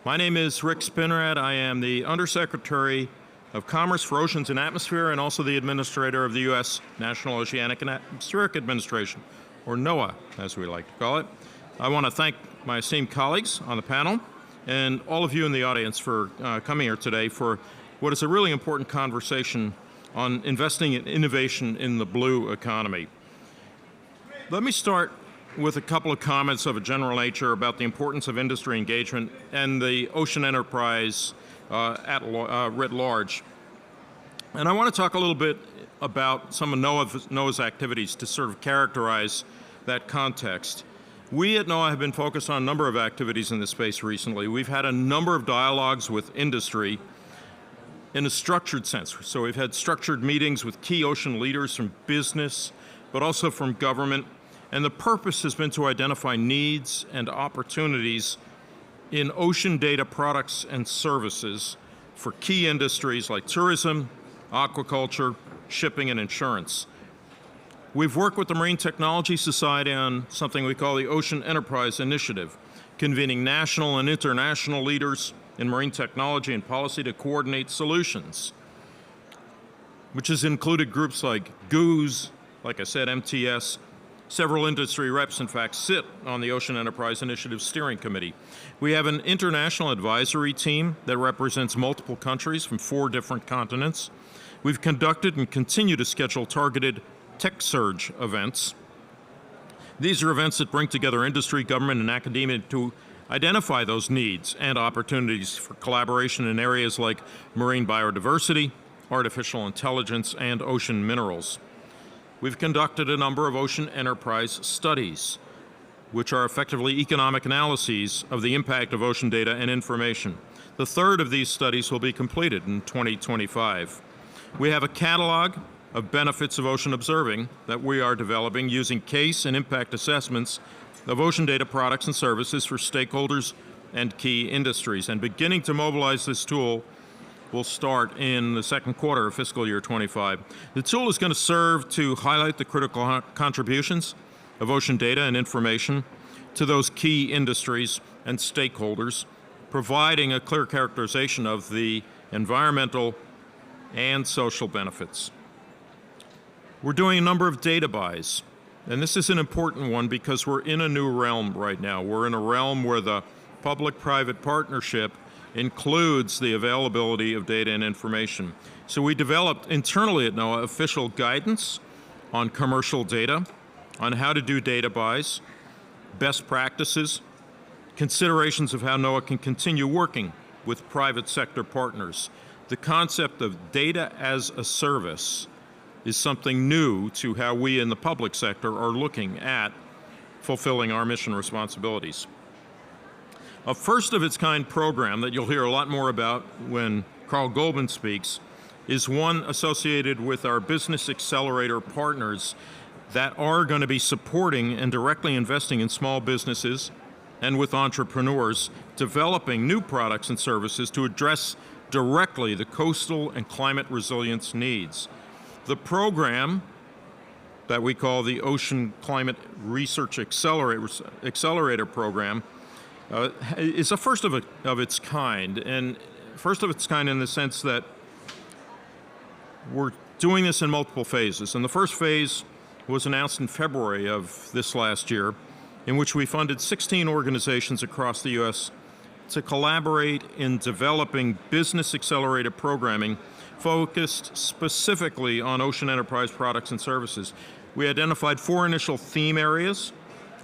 My name is Rick Spinrad. I am the Undersecretary of Commerce for Oceans and Atmosphere and also the Administrator of the U.S. National Oceanic and Atmospheric Administration, or NOAA, as we like to call it. I want to thank my esteemed colleagues on the panel and all of you in the audience for coming here today for what is a really important conversation on investing in innovation in the blue economy. Let me start with a couple of comments of a general nature about the importance of industry engagement and the ocean enterprise writ large. And I want to talk a little bit about some of NOAA's activities to sort of characterize that context. We at NOAA have been focused on a number of activities in this space recently. We've had a number of dialogues with industry in a structured sense. So we've had structured meetings with key ocean leaders from business, but also from government. And the purpose has been to identify needs and opportunities in ocean data products and services for key industries like tourism, aquaculture, shipping, and insurance. We've worked with the Marine Technology Society on something we call the Ocean Enterprise Initiative, convening national and international leaders in marine technology and policy to coordinate solutions, which has included groups like GOOS, like I said, MTS. Several industry reps, in fact, sit on the Ocean Enterprise Initiative Steering Committee. We have an international advisory team that represents multiple countries from 4 different continents. We've conducted and continue to schedule targeted Tech Surge events. These are events that bring together industry, government, and academia to identify those needs and opportunities for collaboration in areas like marine biodiversity, artificial intelligence, and ocean minerals. We've conducted a number of ocean enterprise studies, which are effectively economic analyses of the impact of ocean data and information. The 3rd of these studies will be completed in 2025. We have a catalog of benefits of ocean observing that we are developing using case and impact assessments of ocean data products and services for stakeholders and key industries. And beginning to mobilize this tool will start in the 2nd quarter of fiscal year 25. The tool is going to serve to highlight the critical contributions of ocean data and information to those key industries and stakeholders, providing a clear characterization of the environmental and social benefits. We're doing a number of data buys, and this is an important one because we're in a new realm right now. We're in a realm where the public-private partnership includes the availability of data and information. So we developed internally at NOAA official guidance on commercial data, on how to do data buys, best practices, considerations of how NOAA can continue working with private sector partners. The concept of data as a service is something new to how we in the public sector are looking at fulfilling our mission responsibilities. A first-of-its-kind program that you'll hear a lot more about when Carl Goldman speaks is one associated with our business accelerator partners that are going to be supporting and directly investing in small businesses and with entrepreneurs developing new products and services to address directly the coastal and climate resilience needs. The program that we call the Ocean Climate Research Accelerator Program is a first of its kind, and first of its kind in the sense that we're doing this in multiple phases. And the first phase was announced in February of this last year, in which we funded 16 organizations across the U.S. to collaborate in developing business accelerator programming focused specifically on ocean enterprise products and services. We identified 4 initial theme areas,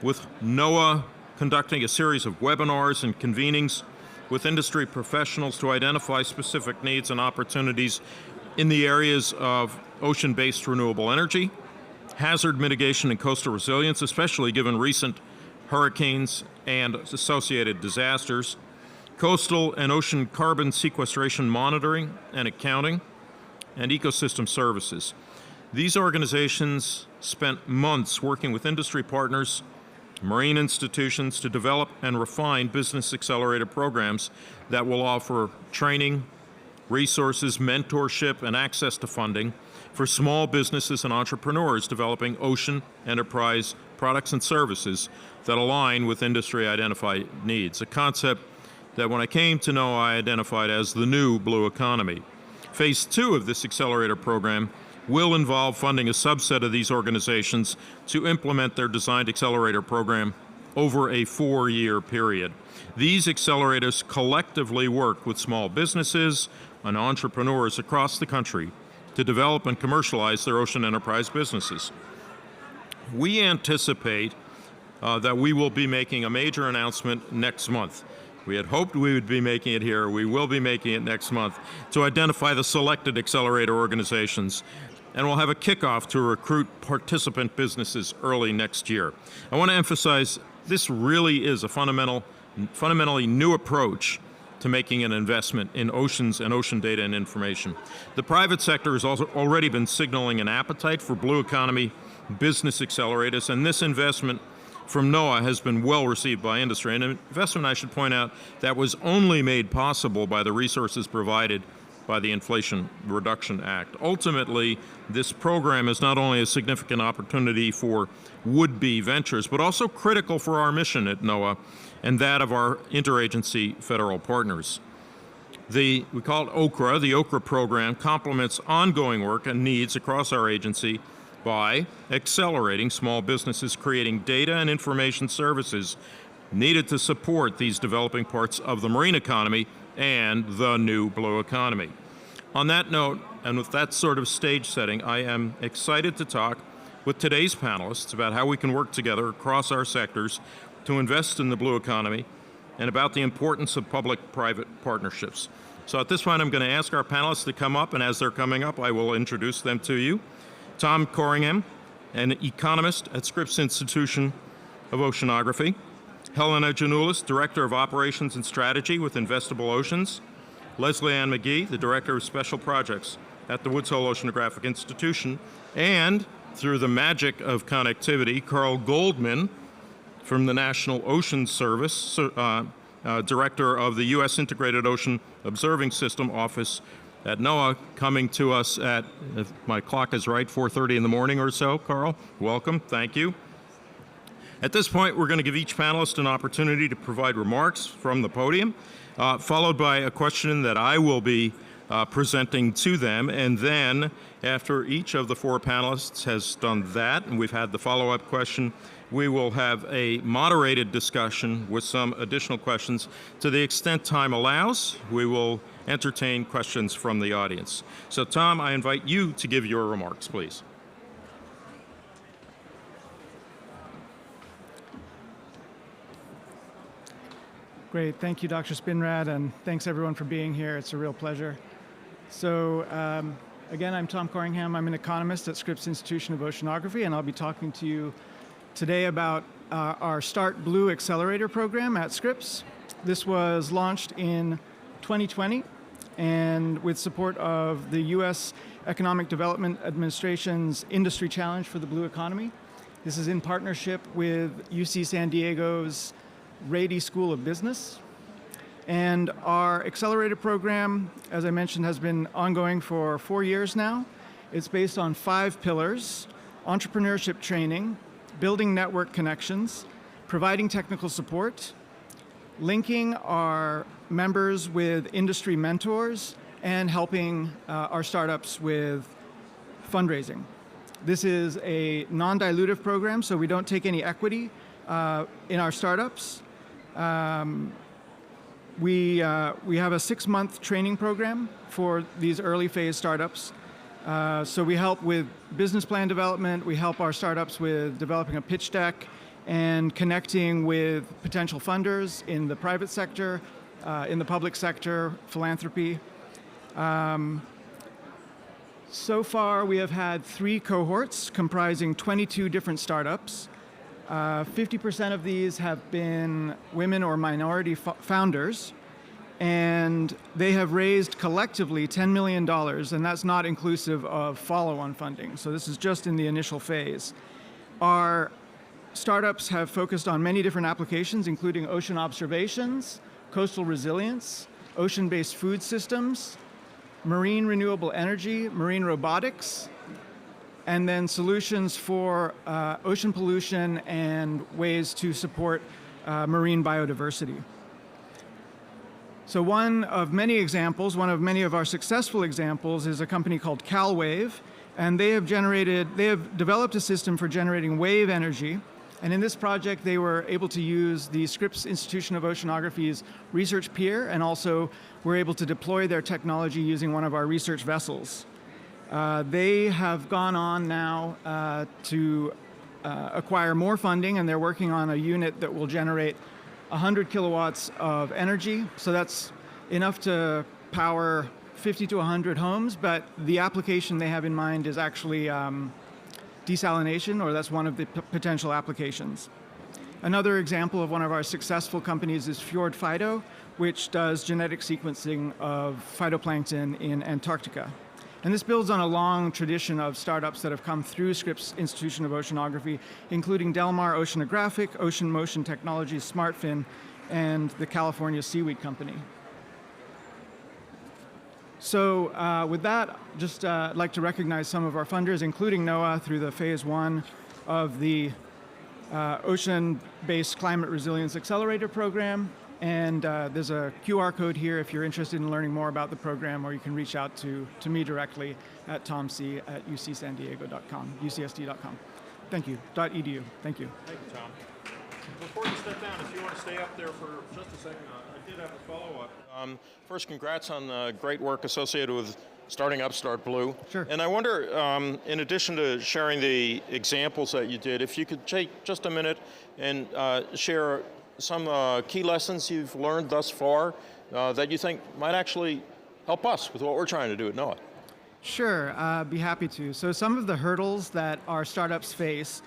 with NOAA conducting a series of webinars and convenings with industry professionals to identify specific needs and opportunities in the areas of ocean-based renewable energy, hazard mitigation and coastal resilience, especially given recent hurricanes and associated disasters, coastal and ocean carbon sequestration monitoring and accounting, and ecosystem services. These organizations spent months working with industry partners, marine institutions to develop and refine business accelerator programs that will offer training, resources, mentorship, and access to funding for small businesses and entrepreneurs developing ocean enterprise products and services that align with industry identified needs, a concept that when I came to know I identified as the new blue economy. Phase 2 of this accelerator program will involve funding a subset of these organizations to implement their designed accelerator program over a 4-year period. These accelerators collectively work with small businesses and entrepreneurs across the country to develop and commercialize their ocean enterprise businesses. We anticipate that we will be making a major announcement next month. We had hoped we would be making it here. We will be making it next month to identify the selected accelerator organizations. And we'll have a kickoff to recruit participant businesses early next year. I want to emphasize this really is a fundamentally new approach to making an investment in oceans and ocean data and information. The private sector has also already been signaling an appetite for blue economy business accelerators, and this investment from NOAA has been well received by industry. And an investment, I should point out, that was only made possible by the resources provided by the Inflation Reduction Act. Ultimately, this program is not only a significant opportunity for would-be ventures, but also critical for our mission at NOAA and that of our interagency federal partners. We call it OCRA. The OCRA program complements ongoing work and needs across our agency by accelerating small businesses creating data and information services needed to support these developing parts of the marine economy and the new blue economy. On that note, and with that sort of stage setting, I am excited to talk with today's panelists about how we can work together across our sectors to invest in the blue economy and about the importance of public-private partnerships. So at this point, I'm going to ask our panelists to come up, and as they're coming up, I will introduce them to you. Tom Corringham, an economist at Scripps Institution of Oceanography. Helena Janulis, Director of Operations and Strategy with Investable Oceans. Leslie Ann McGee, the Director of Special Projects at the Woods Hole Oceanographic Institution. And through the magic of connectivity, Carl Goldman from the National Ocean Service, Director of the U.S. Integrated Ocean Observing System Office at NOAA, coming to us at, if my clock is right, 4:30 in the morning or so. Carl, welcome, thank you. At this point, we're going to give each panelist an opportunity to provide remarks from the podium, followed by a question that I will be presenting to them. And then, after each of the 4 panelists has done that, and we've had the follow-up question, we will have a moderated discussion with some additional questions. To the extent time allows, we will entertain questions from the audience. So, Tom, I invite you to give your remarks, please. Great, thank you, Dr. Spinrad, and thanks everyone for being here. It's a real pleasure. So, again, I'm Tom Corringham. I'm an economist at Scripps Institution of Oceanography, and I'll be talking to you today about our Start Blue Accelerator program at Scripps. This was launched in 2020, and with support of the U.S. Economic Development Administration's Industry Challenge for the Blue Economy. This is in partnership with UC San Diego's Rady School of Business. And our accelerator program, as I mentioned, has been ongoing for 4 years now. It's based on 5 pillars: entrepreneurship training, building network connections, providing technical support, linking our members with industry mentors, and helping our startups with fundraising. This is a non-dilutive program, so we don't take any equity in our startups. We have a 6-month training program for these early phase startups. So we help with business plan development, we help our startups with developing a pitch deck and connecting with potential funders in the private sector, in the public sector, philanthropy. So far we have had 3 cohorts comprising 22 different startups. 50% of these have been women or minority founders, and they have raised collectively $10 million, and that's not inclusive of follow-on funding. So this is just in the initial phase. Our startups have focused on many different applications, including ocean observations, coastal resilience, ocean-based food systems, marine renewable energy, marine robotics, and then solutions for ocean pollution and ways to support marine biodiversity. So one of many examples, one of many of our successful examples is a company called CalWave, and they have developed a system for generating wave energy. And in this project, they were able to use the Scripps Institution of Oceanography's research pier, and also were able to deploy their technology using one of our research vessels. They have gone on now to acquire more funding, and they're working on a unit that will generate 100 kilowatts of energy. So that's enough to power 50 to 100 homes, but the application they have in mind is actually desalination, or that's one of the potential applications. Another example of one of our successful companies is Fjord Phyto, which does genetic sequencing of phytoplankton in Antarctica. And this builds on a long tradition of startups that have come through Scripps Institution of Oceanography, including Delmar Oceanographic, Ocean Motion Technologies, SmartFin, and the California Seaweed Company. So with that, just I'd like to recognize some of our funders, including NOAA, through the phase 1 of the Ocean-Based Climate Resilience Accelerator program. And there's a QR code here if you're interested in learning more about the program, or you can reach out to me directly at tomc@ucsandiego.com, ucsd.com. Thank you, .edu. Thank you. Thank you, Tom. Before you step down, if you want to stay up there for just a second, I did have a follow-up. First, congrats on the great work associated with starting up Start Blue. Sure. And I wonder, in addition to sharing the examples that you did, if you could take just a minute and share some key lessons you've learned thus far that you think might actually help us with what we're trying to do at NOAA. Sure, be happy to. So some of the hurdles that our startups face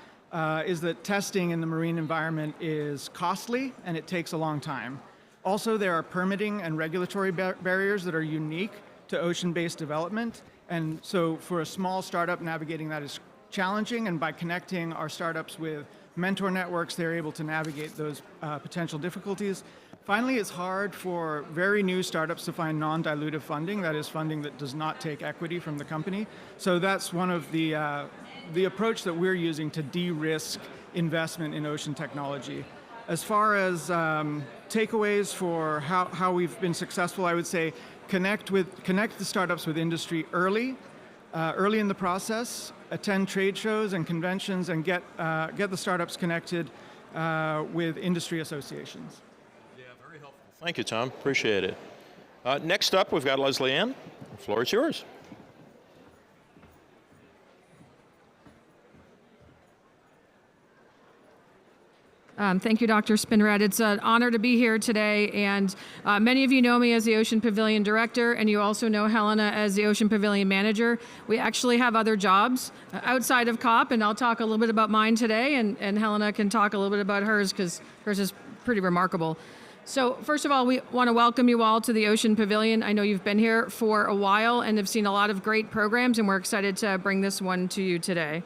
is that testing in the marine environment is costly and it takes a long time. Also, there are permitting and regulatory barriers that are unique to ocean-based development. And so for a small startup, navigating that is challenging, and by connecting our startups with mentor networks, they're able to navigate those potential difficulties. Finally, it's hard for very new startups to find non-dilutive funding, that is funding that does not take equity from the company. So that's one of the approach that we're using to de-risk investment in ocean technology. As far as takeaways for how we've been successful, I would say connect the startups with industry early in the process, attend trade shows and conventions, and get the startups connected with industry associations. Yeah, very helpful. Thank you, Tom. Appreciate it. Next up, we've got Leslie Ann. The floor is yours. Thank you, Dr. Spinrad. It's an honor to be here today, and many of you know me as the Ocean Pavilion Director, and you also know Helena as the Ocean Pavilion Manager. We actually have other jobs outside of COP, and I'll talk a little bit about mine today, and Helena can talk a little bit about hers, because hers is pretty remarkable. So first of all, we want to welcome you all to the Ocean Pavilion. I know you've been here for a while and have seen a lot of great programs, and we're excited to bring this one to you today.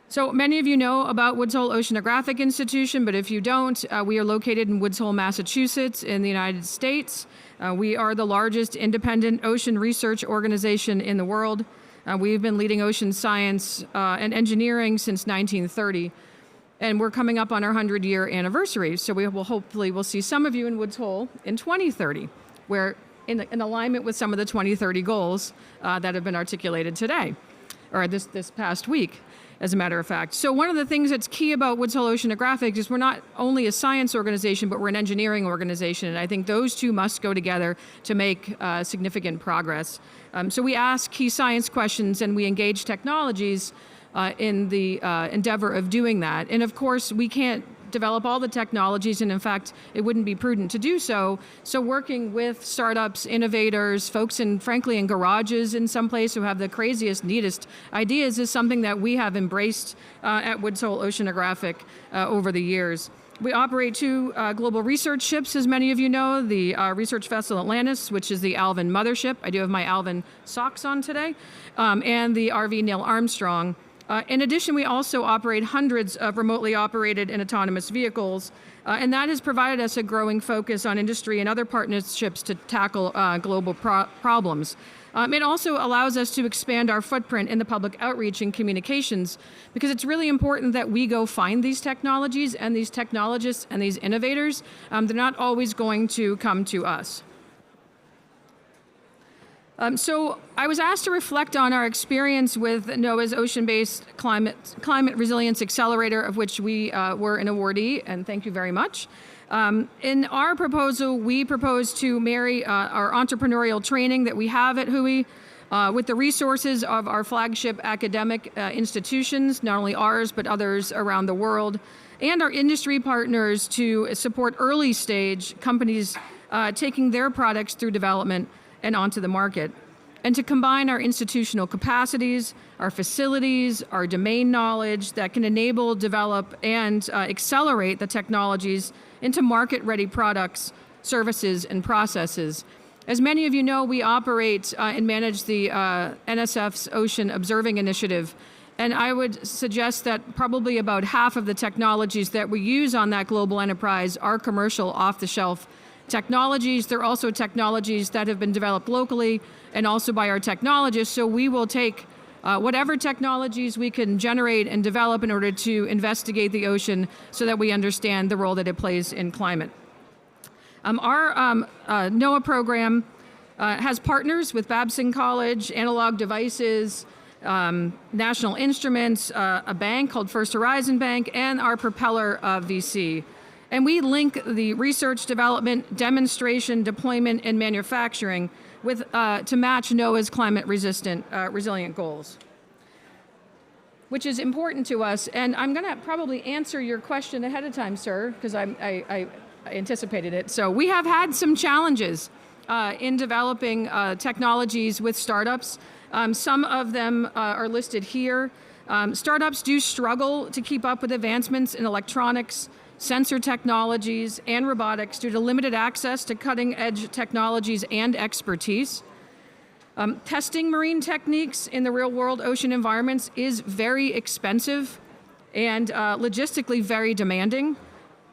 So many of you know about Woods Hole Oceanographic Institution, but if you don't, we are located in Woods Hole, Massachusetts in the United States. We are the largest independent ocean research organization in the world. We've been leading ocean science and engineering since 1930, and we're coming up on our 100-year anniversary. So we will hopefully we'll see some of you in Woods Hole in 2030, where in alignment with some of the 2030 goals that have been articulated today, or this past week, as a matter of fact. So one of the things that's key about Woods Hole Oceanographic is we're not only a science organization, but we're an engineering organization, and I think those two must go together to make significant progress. So we ask key science questions and we engage technologies in the endeavor of doing that. And of course, we can't develop all the technologies, and in fact, it wouldn't be prudent to do so. So working with startups, innovators, folks frankly in garages in some place who have the craziest, neatest ideas is something that we have embraced at Woods Hole Oceanographic over the years. We operate two global research ships, as many of you know, the research vessel Atlantis, which is the Alvin mothership. I do have my Alvin socks on today, and the RV Neil Armstrong. In addition, we also operate hundreds of remotely operated and autonomous vehicles, and that has provided us a growing focus on industry and other partnerships to tackle global problems. It also allows us to expand our footprint in the public outreach and communications, because it's really important that we go find these technologies and these technologists and these innovators. They're not always going to come to us. So I was asked to reflect on our experience with NOAA's ocean-based climate resilience accelerator, of which we were an awardee, and thank you very much. In our proposal, we propose to marry our entrepreneurial training that we have at WHOI with the resources of our flagship academic institutions, not only ours, but others around the world, and our industry partners to support early stage companies taking their products through development and onto the market, and to combine our institutional capacities, our facilities, our domain knowledge that can enable, develop, and accelerate the technologies into market-ready products, services, and processes. As many of you know, we operate and manage the NSF's Ocean Observing Initiative, and I would suggest that probably about half of the technologies that we use on that global enterprise are commercial, off-the-shelf technologies. They're also technologies that have been developed locally and also by our technologists. So we will take whatever technologies we can generate and develop in order to investigate the ocean so that we understand the role that it plays in climate. Our NOAA program has partners with Babson College, Analog Devices, National Instruments, a bank called First Horizon Bank, and our Propeller VC. And we link the research, development, demonstration, deployment, and manufacturing with, to match NOAA's resilient goals, which is important to us. And I'm going to probably answer your question ahead of time, sir, because I anticipated it. So we have had some challenges in developing technologies with startups. Some of them are listed here. Startups do struggle to keep up with advancements in electronics, sensor technologies, and robotics due to limited access to cutting-edge technologies and expertise. Testing marine techniques in the real-world ocean environments is very expensive and logistically very demanding,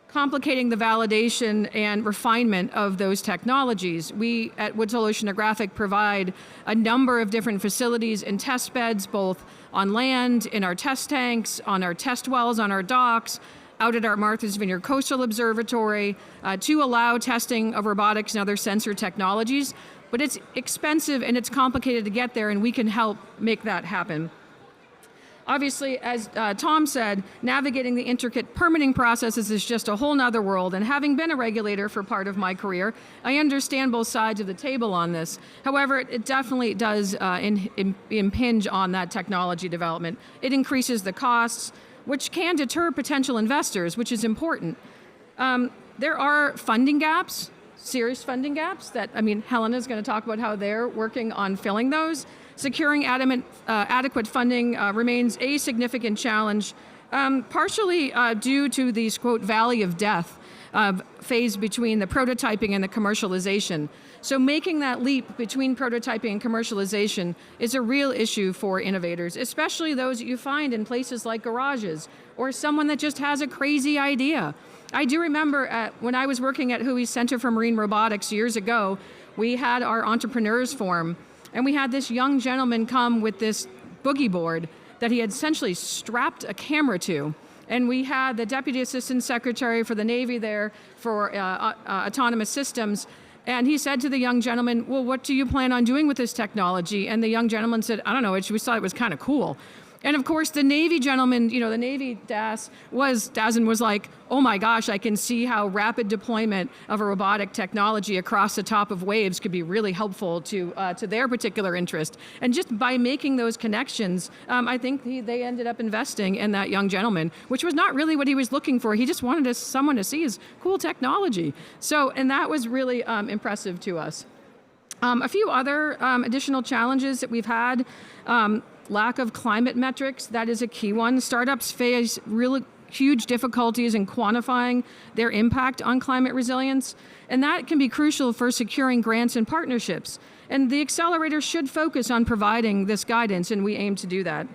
complicating the validation and refinement of those technologies. We at Woods Hole Oceanographic provide a number of different facilities and test beds, both on land, in our test tanks, on our test wells, on our docks, out at our Martha's Vineyard Coastal Observatory, to allow testing of robotics and other sensor technologies. But it's expensive and it's complicated to get there, and we can help make that happen. Obviously, as Tom said, navigating the intricate permitting processes is just a whole nother world, and having been a regulator for part of my career, I understand both sides of the table on this. However, it definitely does impinge on that technology development. It increases the costs, which can deter potential investors, which is important. There are funding gaps, serious funding gaps that, Helena's going to talk about how they're working on filling those. Securing adequate funding remains a significant challenge, partially due to these, quote, valley of death phase between the prototyping and the commercialization. So making that leap between prototyping and commercialization is a real issue for innovators, especially those that you find in places like garages or someone that just has a crazy idea. I do remember when I was working at WHOI's Center for Marine Robotics years ago, we had our entrepreneurs forum, and we had this young gentleman come with this boogie board that he had essentially strapped a camera to. And we had the Deputy Assistant Secretary for the Navy there for autonomous systems. And he said to the young gentleman, well, what do you plan on doing with this technology? And the young gentleman said, I don't know, we thought it was kind of cool. And of course, the Navy gentleman, the Navy DAS was like, oh my gosh, I can see how rapid deployment of a robotic technology across the top of waves could be really helpful to their particular interest. And just by making those connections, I think they ended up investing in that young gentleman, which was not really what he was looking for. He just wanted someone to see his cool technology. So, and that was really impressive to us. A few other additional challenges that we've had. Lack of climate metrics, that is a key one. Startups face really huge difficulties in quantifying their impact on climate resilience, and that can be crucial for securing grants and partnerships. And the accelerator should focus on providing this guidance, and we aim to do that.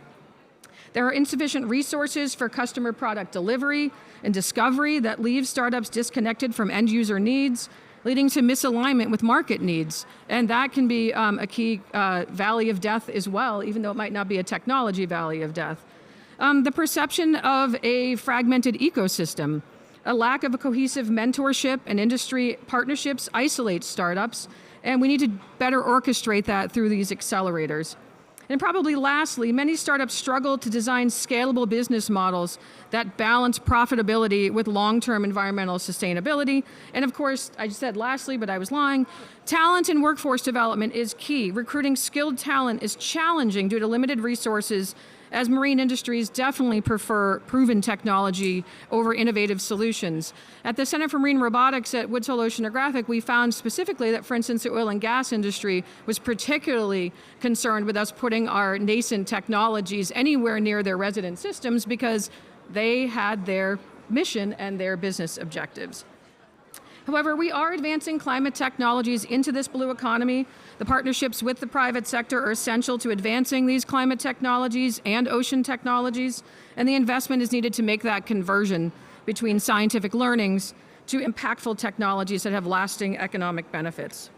There are insufficient resources for customer product delivery and discovery that leaves startups disconnected from end user needs. leading to misalignment with market needs. And that can be a key valley of death as well, even though it might not be a technology valley of death. The perception of a fragmented ecosystem, a lack of a cohesive mentorship and industry partnerships isolates startups, and we need to better orchestrate that through these accelerators. And probably lastly, many startups struggle to design scalable business models that balance profitability with long-term environmental sustainability. And of course, I just said lastly, but I was lying, talent and workforce development is key. Recruiting skilled talent is challenging due to limited resources, as marine industries definitely prefer proven technology over innovative solutions. At the Center for Marine Robotics at Woods Hole Oceanographic, we found specifically that, for instance, the oil and gas industry was particularly concerned with us putting our nascent technologies anywhere near their resident systems because they had their mission and their business objectives. However, we are advancing climate technologies into this blue economy. The partnerships with the private sector are essential to advancing these climate technologies and ocean technologies, and the investment is needed to make that conversion between scientific learnings to impactful technologies that have lasting economic benefits.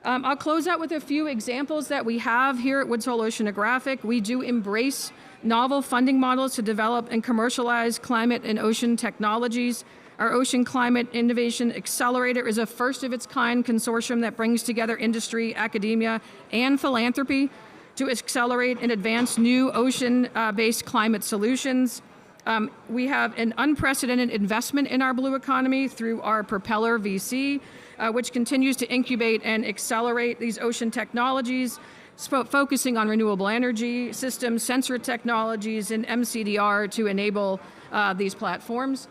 I'll close out with a few examples that we have here at Woods Hole Oceanographic. We do embrace novel funding models to develop and commercialize climate and ocean technologies. Our Ocean Climate Innovation Accelerator is a first-of-its-kind consortium that brings together industry, academia, and philanthropy to accelerate and advance new ocean-based climate solutions. We have an unprecedented investment in our blue economy through our Propeller VC, which continues to incubate and accelerate these ocean technologies, focusing on renewable energy systems, sensor technologies, and MCDR to enable these platforms.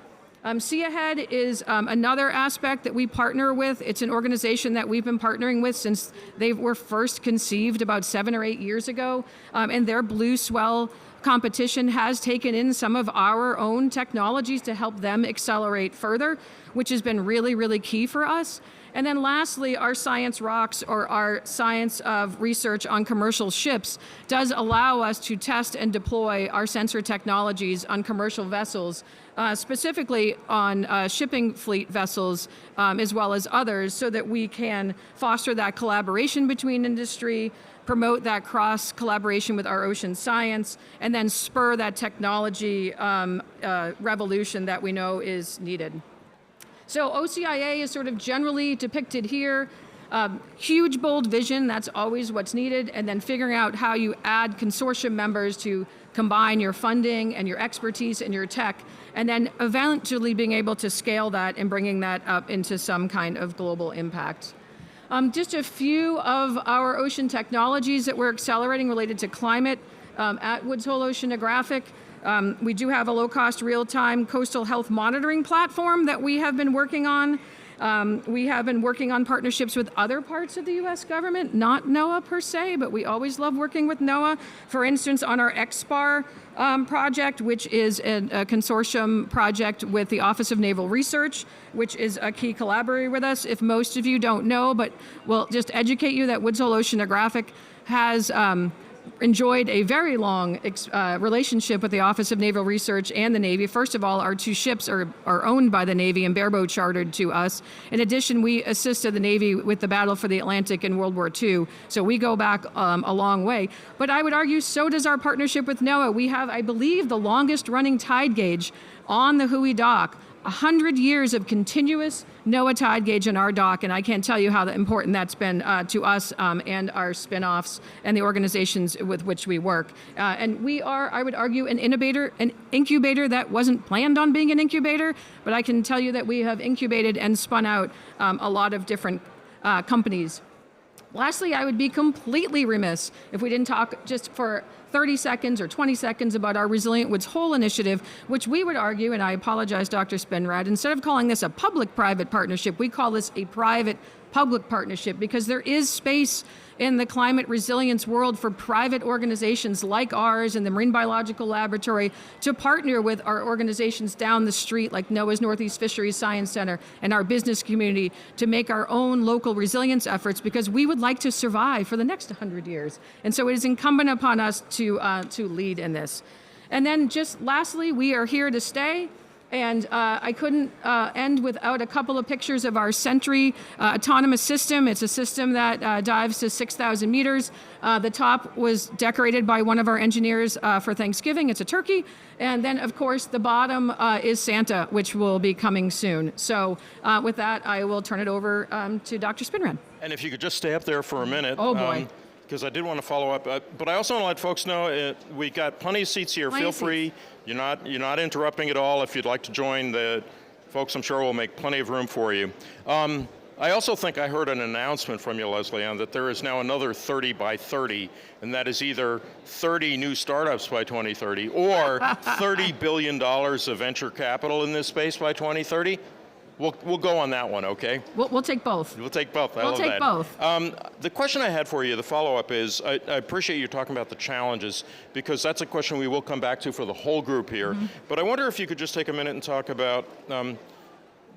See Ahead is another aspect that we partner with. It's an organization that we've been partnering with since they were first conceived about 7 or 8 years ago. And their Blue Swell competition has taken in some of our own technologies to help them accelerate further, which has been really, really key for us. And then lastly, our Science Rocks, or our science of research on commercial ships, does allow us to test and deploy our sensor technologies on commercial vessels, specifically on shipping fleet vessels, as well as others, so that we can foster that collaboration between industry, promote that cross collaboration with our ocean science, and then spur that technology revolution that we know is needed. So OCIA is sort of generally depicted here. Huge, bold vision, that's always what's needed, and then figuring out how you add consortium members to combine your funding and your expertise and your tech, and then eventually being able to scale that and bringing that up into some kind of global impact. Just a few of our ocean technologies that we're accelerating related to climate at Woods Hole Oceanographic. We do have a low-cost, real-time coastal health monitoring platform that we have been working on. We have been working on partnerships with other parts of the U.S. government, not NOAA per se, but we always love working with NOAA. For instance, on our XSPAR project, which is a consortium project with the Office of Naval Research, which is a key collaborator with us. If most of you don't know, but we'll just educate you that Woods Hole Oceanographic has enjoyed a very long relationship with the Office of Naval Research and the Navy. First of all, our 2 ships are owned by the Navy and bareboat chartered to us. In addition, we assisted the Navy with the Battle for the Atlantic in World War II, so we go back a long way. But I would argue so does our partnership with NOAA. We have, I believe, the longest running tide gauge on the Hui dock. 100 years of continuous NOAA tide gauge in our dock, and I can't tell you how important that's been to us and our spin-offs and the organizations with which we work. And we are, I would argue, an incubator that wasn't planned on being an incubator, but I can tell you that we have incubated and spun out a lot of different companies. Lastly, I would be completely remiss if we didn't talk just for 30 seconds or 20 seconds about our Resilient Woods Hole initiative, which we would argue, and I apologize, Dr. Spinrad, instead of calling this a public-private partnership, we call this a private-public partnership because there is space in the climate resilience world for private organizations like ours and the Marine Biological Laboratory to partner with our organizations down the street like NOAA's Northeast Fisheries Science Center and our business community to make our own local resilience efforts because we would like to survive for the next 100 years. And so it is incumbent upon us to lead in this. And then just lastly, we are here to stay. And I couldn't end without a couple of pictures of our Sentry autonomous system. It's a system that dives to 6,000 meters. The top was decorated by one of our engineers for Thanksgiving. It's a turkey. And then, of course, the bottom is Santa, which will be coming soon. So with that, I will turn it over to Dr. Spinrad. And if you could just stay up there for a minute. Oh, boy. Because I did want to follow up, but I also want to let folks know we got plenty of seats here. Feel free. You're not interrupting at all. If you'd like to join, the folks, I'm sure, will make plenty of room for you. I also think I heard an announcement from you, Leslie, on that there is now another 30 by 30, and that is either 30 new startups by 2030 or $30 billion of venture capital in this space by 2030. We'll go on that one, okay? We'll take both. We'll take both. We'll take both. The question I had for you, the follow-up is, I appreciate you talking about the challenges, because that's a question we will come back to for the whole group here. Mm-hmm. But I wonder if you could just take a minute and talk about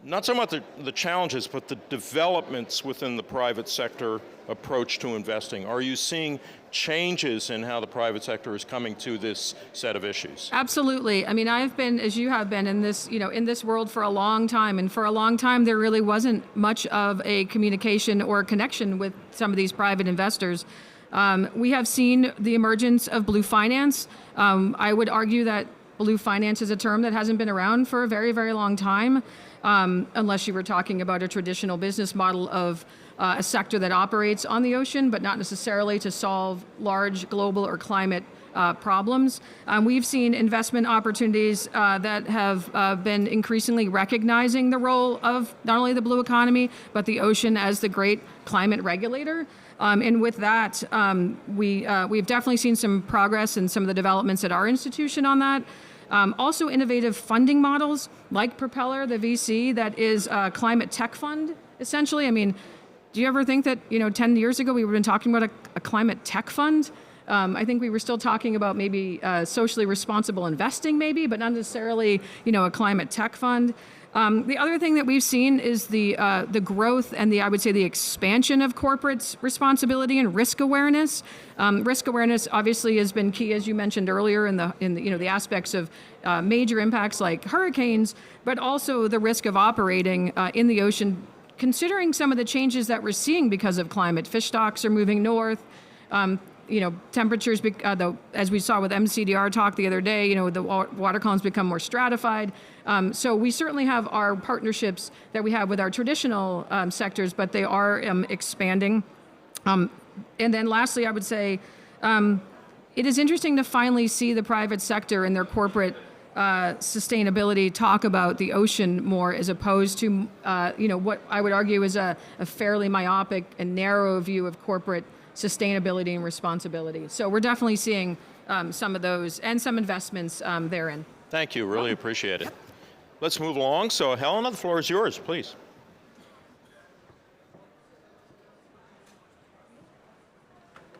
not so much the challenges, but the developments within the private sector approach to investing. Are you seeing changes in how the private sector is coming to this set of issues? Absolutely. I mean, I've been, as you have been, in this, in this world for a long time, and for a long time there really wasn't much of a communication or connection with some of these private investors. We have seen the emergence of blue finance. I would argue that blue finance is a term that hasn't been around for a very, very long time, unless you were talking about a traditional business model of a sector that operates on the ocean, but not necessarily to solve large global or climate problems. We've seen investment opportunities that have been increasingly recognizing the role of not only the blue economy, but the ocean as the great climate regulator. And with that, we've definitely seen some progress in some of the developments at our institution on that. Also innovative funding models like Propeller, the VC, that is a climate tech fund, essentially. I mean, do you ever think that, 10 years ago we would have been talking about a climate tech fund? I think we were still talking about maybe socially responsible investing maybe, but not necessarily, a climate tech fund. The other thing that we've seen is the growth and I would say the expansion of corporate responsibility and risk awareness. Risk awareness obviously has been key, as you mentioned earlier, in the aspects of major impacts like hurricanes, but also the risk of operating in the ocean, considering some of the changes that we're seeing because of climate. Fish stocks are moving north. Temperatures, as we saw with MCDR talk the other day, the water columns become more stratified. So we certainly have our partnerships that we have with our traditional sectors, but they are expanding. And then lastly, I would say it is interesting to finally see the private sector and their corporate sustainability talk about the ocean more, as opposed to what I would argue is a fairly myopic and narrow view of corporate sustainability and responsibility. So we're definitely seeing some of those and some investments therein. Thank you, really appreciate it. Let's move along. So Helena, the floor is yours, please.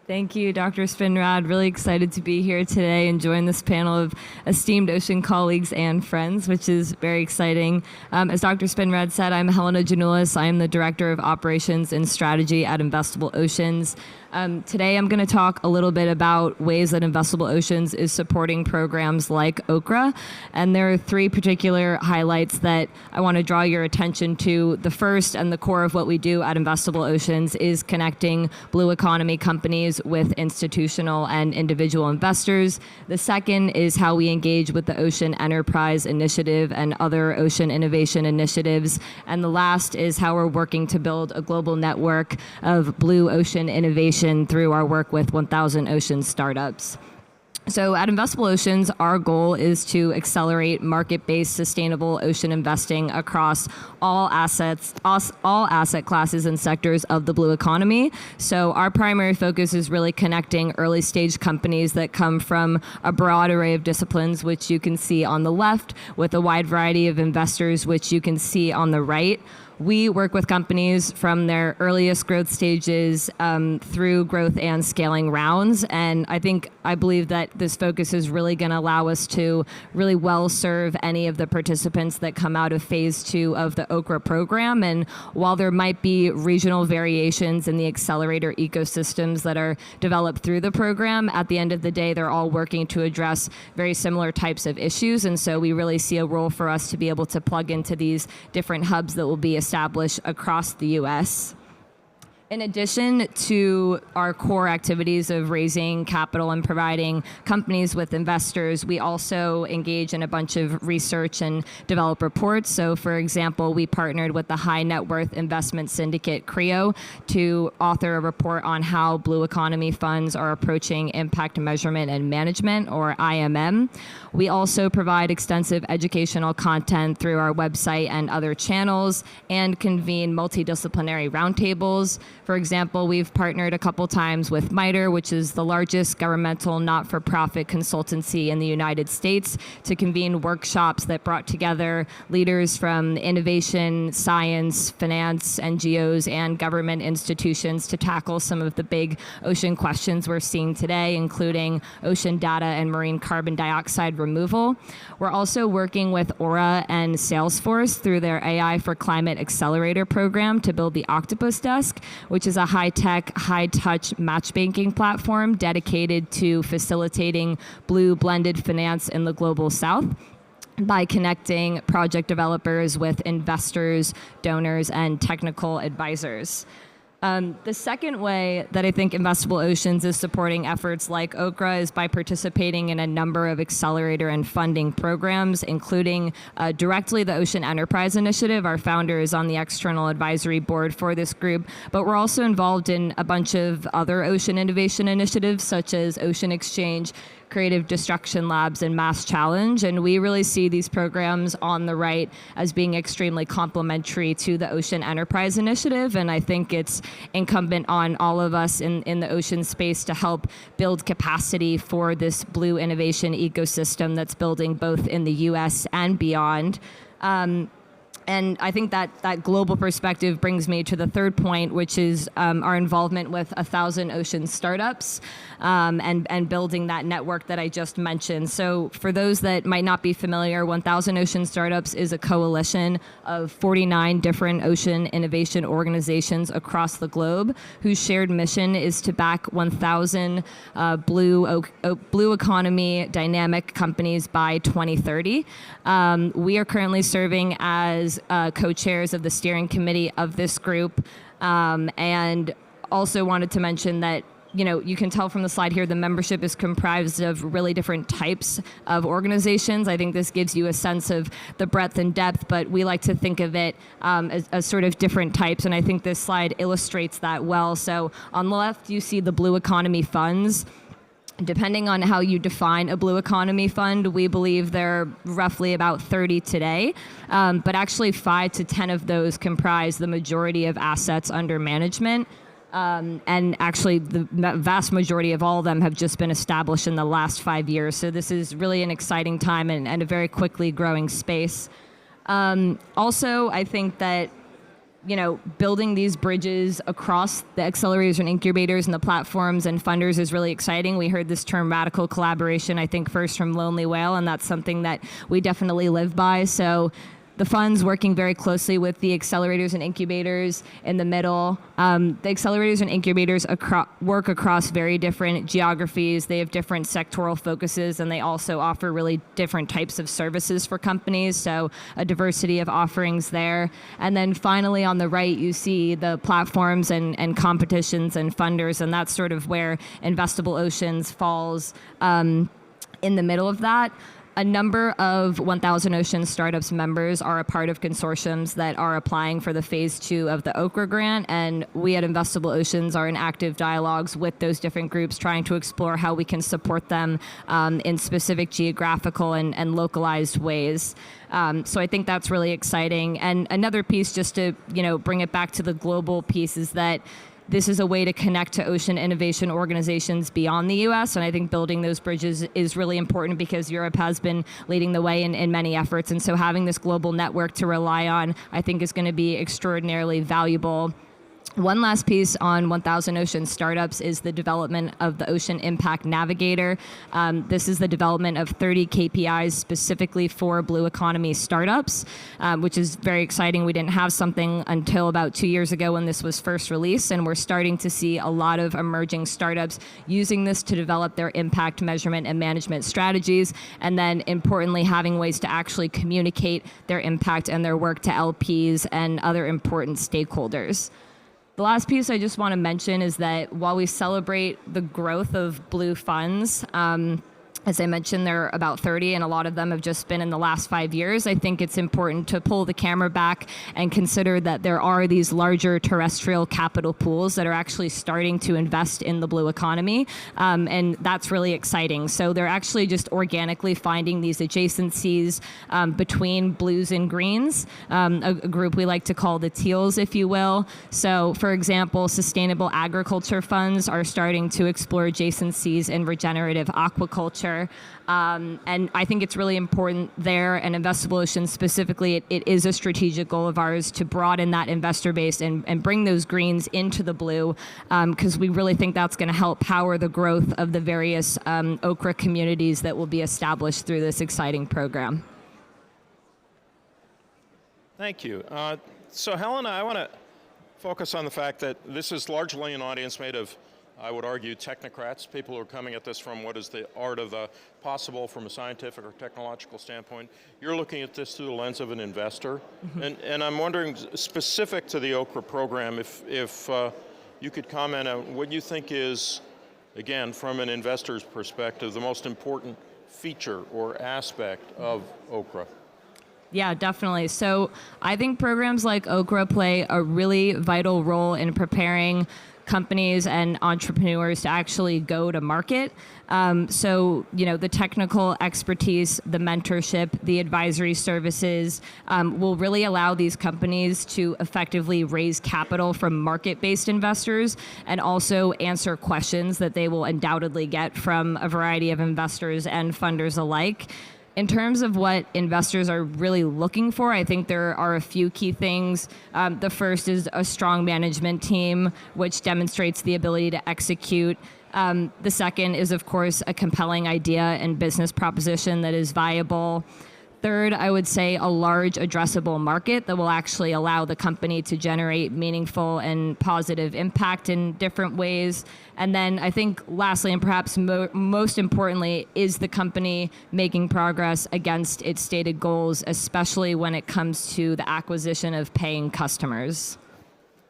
Thank you, Dr. Spinrad. Really excited to be here today and join this panel of esteemed ocean colleagues and friends, which is very exciting. As Dr. Spinrad said, I'm Helena Janulis. I am the Director of Operations and Strategy at Investable Oceans. Today I'm going to talk a little bit about ways that Investable Oceans is supporting programs like OCRA, and there are three particular highlights that I want to draw your attention to. The first and the core of what we do at Investable Oceans is connecting blue economy companies with institutional and individual investors. The second is how we engage with the Ocean Enterprise Initiative and other ocean innovation initiatives. And the last is how we're working to build a global network of blue ocean innovation through our work with 1,000 ocean startups. So at Investable Oceans, our goal is to accelerate market-based sustainable ocean investing across all asset classes and sectors of the blue economy. So our primary focus is really connecting early stage companies that come from a broad array of disciplines, which you can see on the left, with a wide variety of investors, which you can see on the right. we work with companies from their earliest growth stages through growth and scaling rounds. And I believe that this focus is really going to allow us to really well serve any of the participants that come out of phase 2 of the OCRA program. And while there might be regional variations in the accelerator ecosystems that are developed through the program, at the end of the day, they're all working to address very similar types of issues. And so we really see a role for us to be able to plug into these different hubs that will be established across the U.S. In addition to our core activities of raising capital and providing companies with investors, we also engage in a bunch of research and develop reports. So for example, we partnered with the High Net Worth Investment Syndicate, CREO, to author a report on how blue economy funds are approaching impact measurement and management, or IMM. We also provide extensive educational content through our website and other channels, and convene multidisciplinary roundtables. For example, we've partnered a couple times with MITRE, which is the largest governmental not-for-profit consultancy in the United States, to convene workshops that brought together leaders from innovation, science, finance, NGOs, and government institutions to tackle some of the big ocean questions we're seeing today, including ocean data and marine carbon dioxide removal. We're also working with OCRA and Salesforce through their AI for Climate Accelerator program to build the Octopus Desk, which is a high-tech, high-touch matchmaking platform dedicated to facilitating blue blended finance in the global south by connecting project developers with investors, donors, and technical advisors. The second way that I think Investable Oceans is supporting efforts like OCRA is by participating in a number of accelerator and funding programs, including directly the Ocean Enterprise Initiative. Our founder is on the external advisory board for this group, but we're also involved in a bunch of other ocean innovation initiatives, such as Ocean Exchange, Creative Destruction Labs, and Mass Challenge. And we really see these programs on the right as being extremely complementary to the Ocean Enterprise Initiative. And I think it's incumbent on all of us in the ocean space to help build capacity for this blue innovation ecosystem that's building both in the US and beyond. And I think that global perspective brings me to the third point, which is our involvement with 1,000 Ocean startups and building that network that I just mentioned. So for those that might not be familiar, 1,000 Ocean Startups is a coalition of 49 different ocean innovation organizations across the globe whose shared mission is to back 1,000 blue economy dynamic companies by 2030. We are currently serving as co-chairs of the steering committee of this group, and also wanted to mention that you can tell from the slide here, the membership is comprised of really different types of organizations. I think this gives you a sense of the breadth and depth, but we like to think of it as sort of different types, and I think this slide illustrates that well. So on the left, you see the blue economy funds. Depending on how you define a blue economy fund, we believe there are roughly about 30 today, but actually 5 to 10 of those comprise the majority of assets under management. And actually, the vast majority of all of them have just been established in the last 5 years. So this is really an exciting time and a very quickly growing space. Also, I think that building these bridges across the accelerators and incubators and the platforms and funders is really exciting. We heard this term radical collaboration, I think, first from Lonely Whale, and that's something that we definitely live by. So the funds working very closely with the accelerators and incubators in the middle. The accelerators and incubators work across very different geographies. They have different sectoral focuses, and they also offer really different types of services for companies, so a diversity of offerings there. And then finally, on the right, you see the platforms and competitions and funders, and that's sort of where Investable Oceans falls in the middle of that. A number of 1,000 Ocean Startups members are a part of consortiums that are applying for the phase 2 of the OCRA grant, and we at Investable Oceans are in active dialogues with those different groups, trying to explore how we can support them in specific geographical and localized ways. So I think that's really exciting. And another piece, just to bring it back to the global piece, is that this is a way to connect to ocean innovation organizations beyond the U.S. And I think building those bridges is really important because Europe has been leading the way in many efforts. And so having this global network to rely on, I think, is going to be extraordinarily valuable. One last piece on 1000 Ocean Startups is the development of the Ocean Impact Navigator. This is the development of 30 KPIs specifically for blue economy startups, which is very exciting. We didn't have something until about 2 years ago when this was first released, and we're starting to see a lot of emerging startups using this to develop their impact measurement and management strategies, and then importantly having ways to actually communicate their impact and their work to LPs and other important stakeholders. The last piece I just want to mention is that while we celebrate the growth of blue funds, as I mentioned, there are about 30, and a lot of them have just been in the last 5 years. I think it's important to pull the camera back and consider that there are these larger terrestrial capital pools that are actually starting to invest in the blue economy, and that's really exciting. So they're actually just organically finding these adjacencies between blues and greens, a group we like to call the teals, if you will. So, for example, sustainable agriculture funds are starting to explore adjacencies in regenerative aquaculture. And I think it's really important there, and Investable Ocean specifically, it is a strategic goal of ours to broaden that investor base and bring those greens into the blue, because we really think that's going to help power the growth of the various OCRA communities that will be established through this exciting program. Thank you. So Helena, I want to focus on the fact that this is largely an audience made of, I would argue, technocrats, people who are coming at this from what is the art of the possible from a scientific or technological standpoint. You're looking at this through the lens of an investor. Mm-hmm. And I'm wondering, specific to the OCRA program, if you could comment on what you think is, again, from an investor's perspective, the most important feature or aspect of OCRA. Yeah, definitely. So I think programs like OCRA play a really vital role in preparing companies and entrepreneurs to actually go to market. So, the technical expertise, the mentorship, the advisory services will really allow these companies to effectively raise capital from market-based investors and also answer questions that they will undoubtedly get from a variety of investors and funders alike. In terms of what investors are really looking for, I think there are a few key things. The first is a strong management team, which demonstrates the ability to execute. The second is, of course, a compelling idea and business proposition that is viable. Third, I would say a large addressable market that will actually allow the company to generate meaningful and positive impact in different ways. And then I think lastly, and perhaps most importantly, is the company making progress against its stated goals, especially when it comes to the acquisition of paying customers.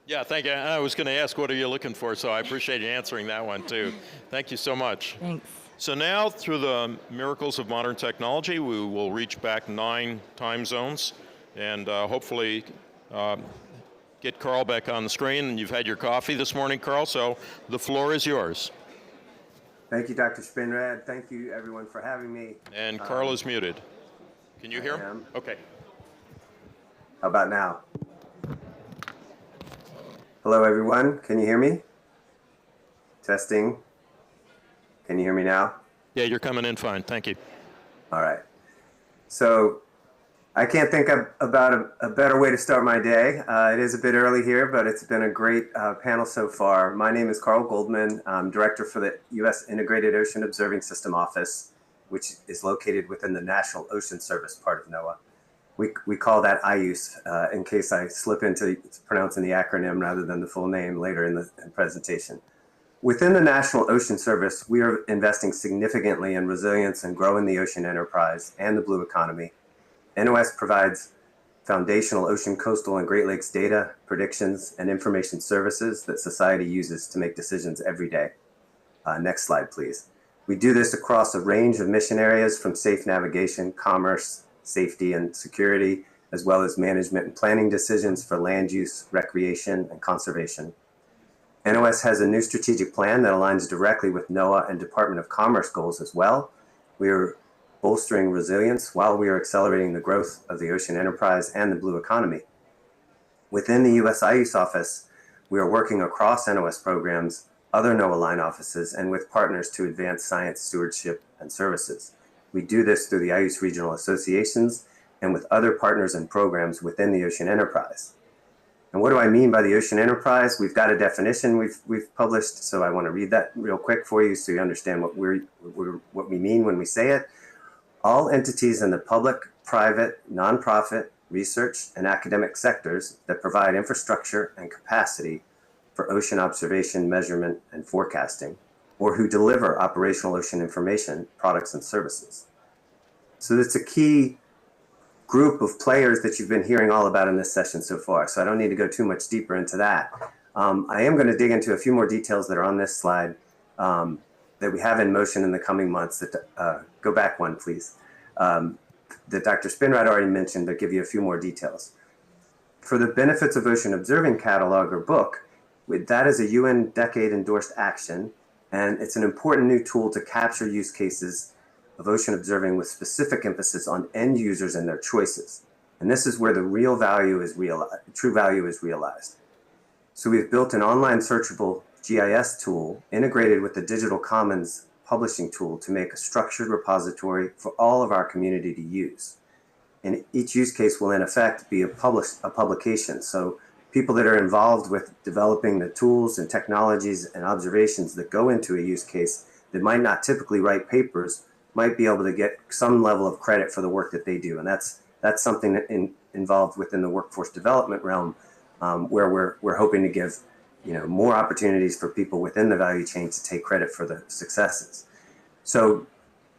Yeah, thank you. I was going to ask, what are you looking for? So I appreciate you answering that one too. Thank you so much. Thanks. So now, through the miracles of modern technology, we will reach back 9 time zones and hopefully get Carl back on the screen. And you've had your coffee this morning, Carl, so the floor is yours. Thank you, Dr. Spinrad. Thank you, everyone, for having me. And Carl is muted. Can you hear him? I am. Okay. How about now? Hello, everyone. Can you hear me? Testing. Can you hear me now? Yeah, you're coming in fine. Thank you. All right. So I can't think about a better way to start my day. It is a bit early here, but it's been a great panel so far. My name is Carl Goldman. I'm director for the U.S. Integrated Ocean Observing System Office, which is located within the National Ocean Service part of NOAA. We call that IUS in case I slip into pronouncing the acronym rather than the full name later in the presentation. Within the National Ocean Service, we are investing significantly in resilience and growing the ocean enterprise and the blue economy. NOS provides foundational ocean, coastal, and Great Lakes data, predictions, and information services that society uses to make decisions every day. Next slide, please. We do this across a range of mission areas from safe navigation, commerce, safety, and security, as well as management and planning decisions for land use, recreation, and conservation. NOS has a new strategic plan that aligns directly with NOAA and Department of Commerce goals as well. We are bolstering resilience while we are accelerating the growth of the ocean enterprise and the blue economy. Within the U.S. IUS office, we are working across NOS programs, other NOAA line offices, and with partners to advance science stewardship and services. We do this through the IUCE regional associations and with other partners and programs within the ocean enterprise. And what do I mean by the ocean enterprise? We've got a definition we've published, so I want to read that real quick for you so you understand what we mean when we say it. All entities in the public, private, nonprofit, research, and academic sectors that provide infrastructure and capacity for ocean observation, measurement, and forecasting, or who deliver operational ocean information, products, and services. So that's a key group of players that you've been hearing all about in this session so far. So I don't need to go too much deeper into that. I am going to dig into a few more details that are on this slide that we have in motion in the coming months. That go back one, please. That Dr. Spinrad already mentioned, but give you a few more details. For the Benefits of Ocean Observing catalog or book, that is a UN decade endorsed action, and it's an important new tool to capture use cases of ocean observing with specific emphasis on end users and their choices. And this is where the real value is true value is realized. So we've built an online searchable GIS tool integrated with the Digital Commons publishing tool to make a structured repository for all of our community to use. And each use case will in effect be a publication. So people that are involved with developing the tools and technologies and observations that go into a use case that might not typically write papers might be able to get some level of credit for the work that they do. And that's something that involved within the workforce development realm, where we're hoping to give more opportunities for people within the value chain to take credit for the successes. So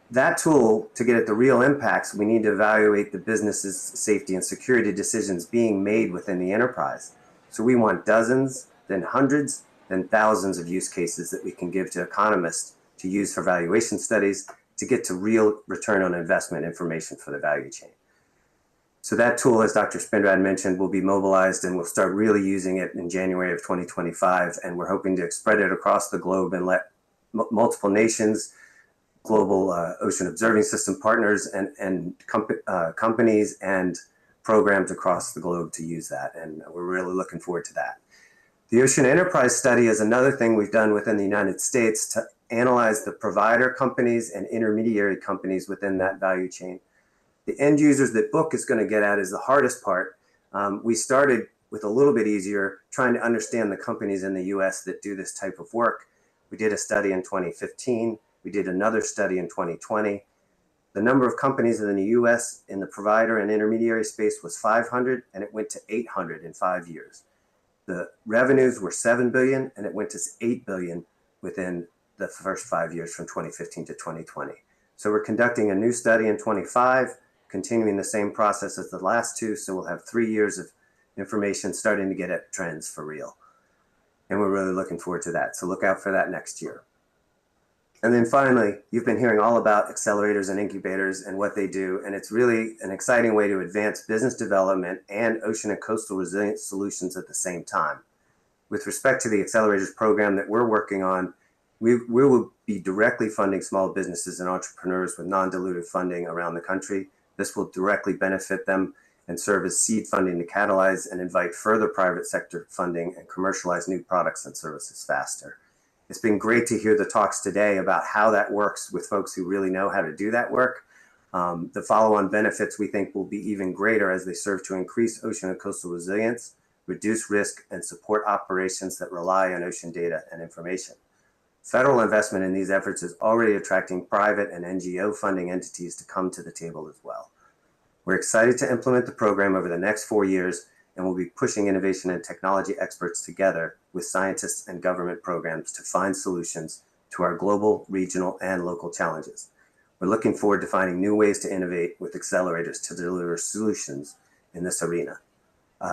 that tool, to get at the real impacts, we need to evaluate the business's safety and security decisions being made within the enterprise. So we want dozens, then hundreds, then thousands of use cases that we can give to economists to use for valuation studies to get to real return on investment information for the value chain. So that tool, as Dr. Spinrad mentioned, will be mobilized and we'll start really using it in January of 2025. And we're hoping to spread it across the globe and let multiple nations, global ocean observing system partners and companies and programs across the globe to use that. And we're really looking forward to that. The Ocean Enterprise Study is another thing we've done within the United States to analyze the provider companies and intermediary companies within that value chain. The end users that book is going to get at is the hardest part. We started with a little bit easier, trying to understand the companies in the US that do this type of work. We did a study in 2015. We did another study in 2020. The number of companies in the US in the provider and intermediary space was 500, and it went to 800 in 5 years. The revenues were 7 billion, and it went to 8 billion within the first 5 years from 2015 to 2020. So we're conducting a new study in 25, continuing the same process as the last two. So we'll have 3 years of information starting to get at trends for real. And we're really looking forward to that. So look out for that next year. And then finally, you've been hearing all about accelerators and incubators and what they do. And it's really an exciting way to advance business development and ocean and coastal resilience solutions at the same time. With respect to the accelerators program that we're working on, we will be directly funding small businesses and entrepreneurs with non-dilutive funding around the country. This will directly benefit them and serve as seed funding to catalyze and invite further private sector funding and commercialize new products and services faster. It's been great to hear the talks today about how that works with folks who really know how to do that work. The follow-on benefits we think will be even greater as they serve to increase ocean and coastal resilience, reduce risk, and support operations that rely on ocean data and information. Federal investment in these efforts is already attracting private and NGO funding entities to come to the table as well. We're excited to implement the program over the next 4 years, and we'll be pushing innovation and technology experts together with scientists and government programs to find solutions to our global, regional, and local challenges. We're looking forward to finding new ways to innovate with accelerators to deliver solutions in this arena.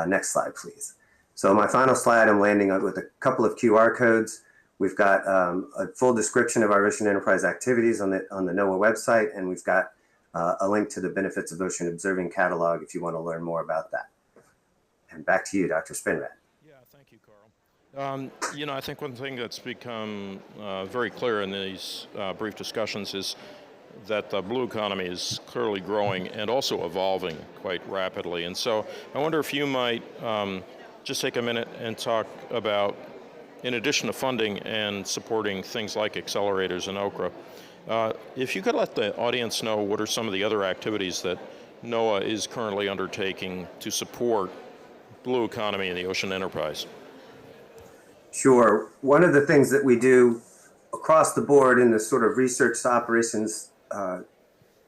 Next slide, please. So my final slide, I'm landing with a couple of QR codes. We've got a full description of our Ocean Enterprise activities on the NOAA website, and we've got a link to the Benefits of Ocean Observing catalog if you want to learn more about that. And back to you, Dr. Spinrad. Yeah, thank you, Carl. I think one thing that's become very clear in these brief discussions is that the blue economy is clearly growing and also evolving quite rapidly. And so I wonder if you might just take a minute and talk about, in addition to funding and supporting things like accelerators and OCRA, if you could let the audience know what are some of the other activities that NOAA is currently undertaking to support blue economy and the ocean enterprise. Sure. One of the things that we do across the board in the sort of research to operations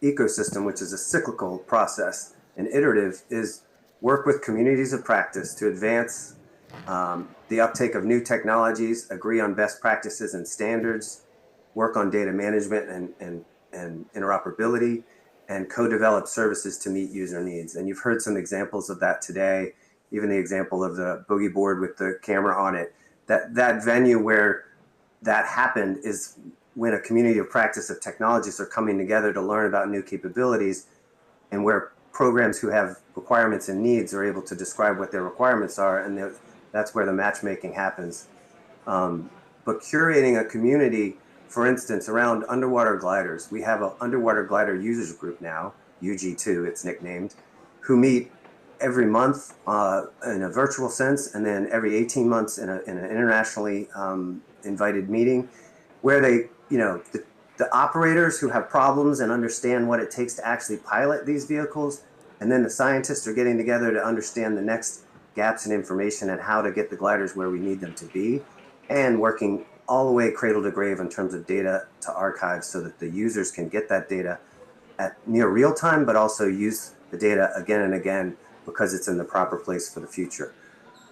ecosystem, which is a cyclical process and iterative, is work with communities of practice to advance the uptake of new technologies, agree on best practices and standards, work on data management and interoperability, and co-develop services to meet user needs. And you've heard some examples of that today, even the example of the boogie board with the camera on it. That venue where that happened is when a community of practice of technologists are coming together to learn about new capabilities, and where programs who have requirements and needs are able to describe what their requirements are, and that's where the matchmaking happens. But curating a community, for instance, around underwater gliders, we have an underwater glider users group now, UG2 it's nicknamed, who meet every month in a virtual sense, and then every 18 months in an internationally invited meeting, where they, the operators who have problems and understand what it takes to actually pilot these vehicles, and then the scientists are getting together to understand the next gaps in information and how to get the gliders where we need them to be, and working all the way cradle to grave in terms of data to archive so that the users can get that data at near real time, but also use the data again and again because it's in the proper place for the future.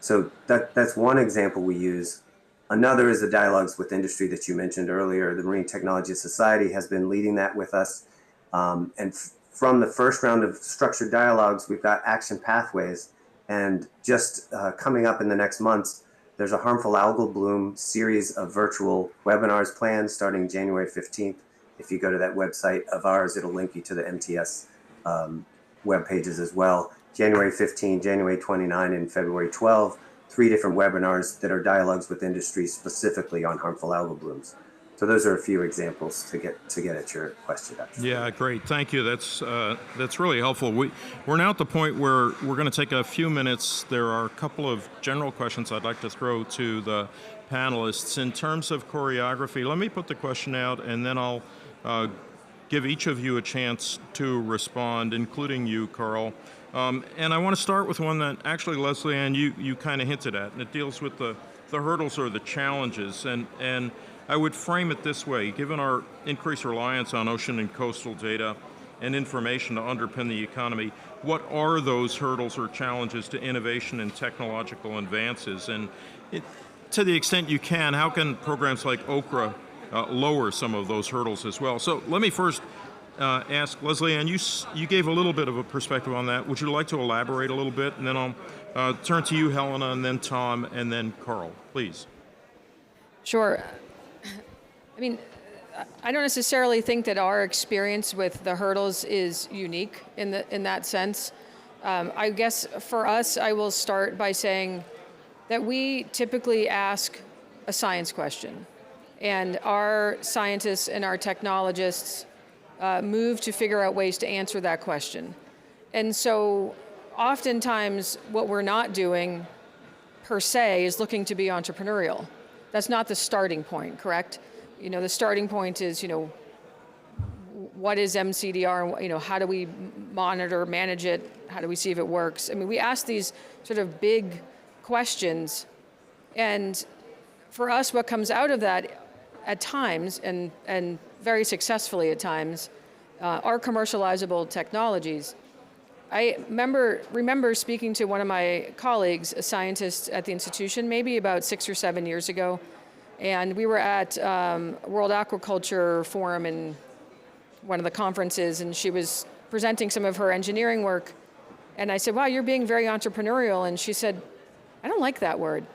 So that's one example we use. Another is the dialogues with industry that you mentioned earlier. The Marine Technology Society has been leading that with us. From the first round of structured dialogues, we've got action pathways. And just coming up in the next months, there's a harmful algal bloom series of virtual webinars planned starting January 15th. If you go to that website of ours, it'll link you to the MTS web pages as well. January 15, January 29, and February 12, 3 different webinars that are dialogues with industry specifically on harmful algal blooms. So those are a few examples to get at your question. Actually. Yeah, great. Thank you. That's really helpful. We're now at the point where we're going to take a few minutes. There are a couple of general questions I'd like to throw to the panelists. In terms of choreography, let me put the question out, and then I'll give each of you a chance to respond, including you, Carl. And I want to start with one that actually, Leslie Ann, you kind of hinted at, and it deals with the hurdles or the challenges. And I would frame it this way: given our increased reliance on ocean and coastal data and information to underpin the economy, what are those hurdles or challenges to innovation and technological advances? And to the extent you can, how can programs like OCRA lower some of those hurdles as well? So let me first ask Leslie Ann, you gave a little bit of a perspective on that. Would you like to elaborate a little bit? And then I'll turn to you, Helena, and then Tom, and then Carl, please. Sure. I mean, I don't necessarily think that our experience with the hurdles is unique in that sense. I guess for us, I will start by saying that we typically ask a science question, and our scientists and our technologists move to figure out ways to answer that question. And so oftentimes what we're not doing per se is looking to be entrepreneurial. That's not the starting point, correct? The starting point is, what is MCDR, and how do we monitor, manage it? How do we see if it works? I mean, we ask these sort of big questions, and for us, what comes out of that at times, and very successfully at times, are commercializable technologies. I remember speaking to one of my colleagues, a scientist at the institution, maybe about 6 or 7 years ago, and we were at World Aquaculture Forum in one of the conferences, and she was presenting some of her engineering work, and I said, wow, you're being very entrepreneurial, and she said, I don't like that word.